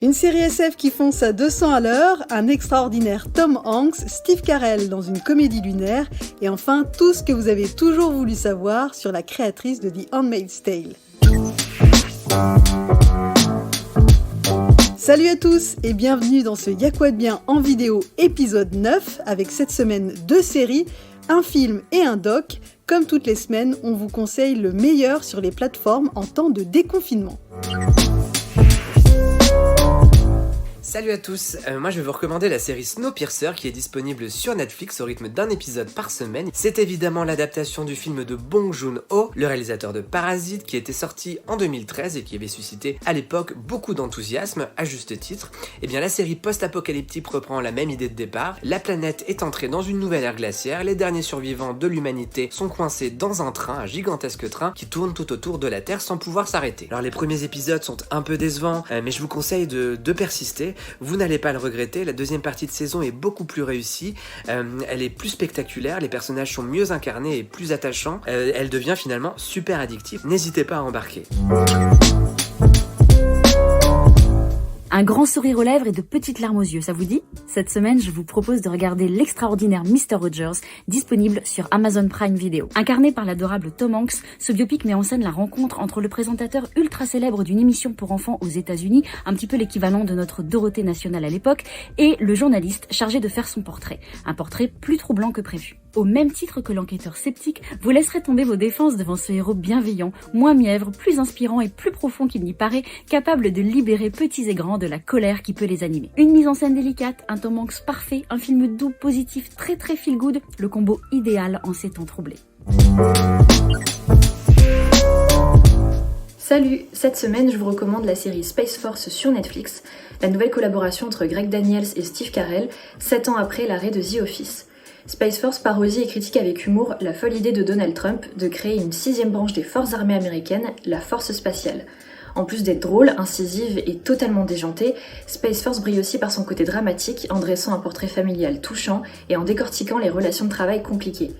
Une série SF qui fonce à 200 à l'heure, un extraordinaire Tom Hanks, Steve Carell dans une comédie lunaire, et enfin tout ce que vous avez toujours voulu savoir sur la créatrice de The Handmaid's Tale. Salut à tous et bienvenue dans ce Y'a quoi de bien en vidéo épisode 9 avec cette semaine 2 séries, un film et un doc. Comme toutes les semaines, on vous conseille le meilleur sur les plateformes en temps de déconfinement. Salut à tous, moi je vais vous recommander la série Snowpiercer qui est disponible sur Netflix au rythme d'un épisode par semaine. C'est évidemment l'adaptation du film de Bong Joon-ho, le réalisateur de Parasite, qui était sorti en 2013 et qui avait suscité à l'époque beaucoup d'enthousiasme, à juste titre. Et bien la série post-apocalyptique reprend la même idée de départ. La planète est entrée dans une nouvelle ère glaciaire, les derniers survivants de l'humanité sont coincés dans un train, un gigantesque train qui tourne tout autour de la Terre sans pouvoir s'arrêter. Alors les premiers épisodes sont un peu décevants, mais je vous conseille de persister. Vous n'allez pas le regretter, la deuxième partie de saison est beaucoup plus réussie, elle est plus spectaculaire, les personnages sont mieux incarnés et plus attachants, elle devient finalement super addictive, n'hésitez pas à embarquer. Un grand sourire aux lèvres et de petites larmes aux yeux, ça vous dit ? Cette semaine, je vous propose de regarder l'extraordinaire Mr. Rogers, disponible sur Amazon Prime Video. Incarné par l'adorable Tom Hanks, ce biopic met en scène la rencontre entre le présentateur ultra célèbre d'une émission pour enfants aux États-Unis, un petit peu l'équivalent de notre Dorothée nationale à l'époque, et le journaliste chargé de faire son portrait. Un portrait plus troublant que prévu. Au même titre que l'enquêteur sceptique, vous laisserez tomber vos défenses devant ce héros bienveillant, moins mièvre, plus inspirant et plus profond qu'il n'y paraît, capable de libérer petits et grands de la colère qui peut les animer. Une mise en scène délicate, un Tom Hanks parfait, un film doux, positif, très feel good, le combo idéal en ces temps troublés. Salut, cette semaine je vous recommande la série Space Force sur Netflix, la nouvelle collaboration entre Greg Daniels et Steve Carell, 7 ans après l'arrêt de The Office. Space Force parodie et critique avec humour la folle idée de Donald Trump de créer une 6e branche des forces armées américaines, la Force Spatiale. En plus d'être drôle, incisive et totalement déjantée, Space Force brille aussi par son côté dramatique en dressant un portrait familial touchant et en décortiquant les relations de travail compliquées.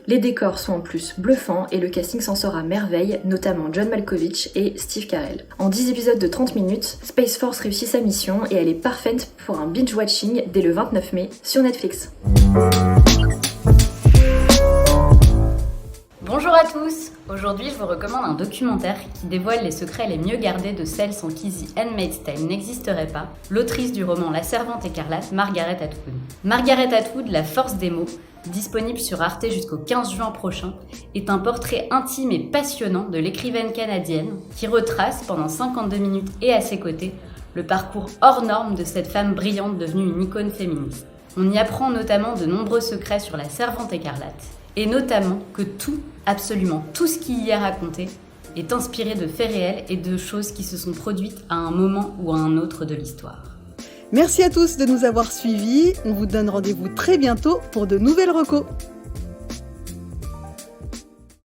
Les décors sont en plus bluffants et le casting s'en sort à merveille, notamment John Malkovich et Steve Carell. En 10 épisodes de 30 minutes, Space Force réussit sa mission et elle est parfaite pour un binge-watching dès le 29 mai sur Netflix. Bonjour à tous! Aujourd'hui, je vous recommande un documentaire qui dévoile les secrets les mieux gardés de celle sans qui The Handmaid's Tale n'existerait pas, l'autrice du roman La Servante écarlate, Margaret Atwood. Margaret Atwood, la force des mots, disponible sur Arte jusqu'au 15 juin prochain, est un portrait intime et passionnant de l'écrivaine canadienne qui retrace pendant 52 minutes et à ses côtés le parcours hors norme de cette femme brillante devenue une icône féministe. On y apprend notamment de nombreux secrets sur la Servante écarlate, et notamment que tout, absolument tout ce qui y est raconté, est inspiré de faits réels et de choses qui se sont produites à un moment ou à un autre de l'histoire. Merci à tous de nous avoir suivis, on vous donne rendez-vous très bientôt pour de nouvelles recos.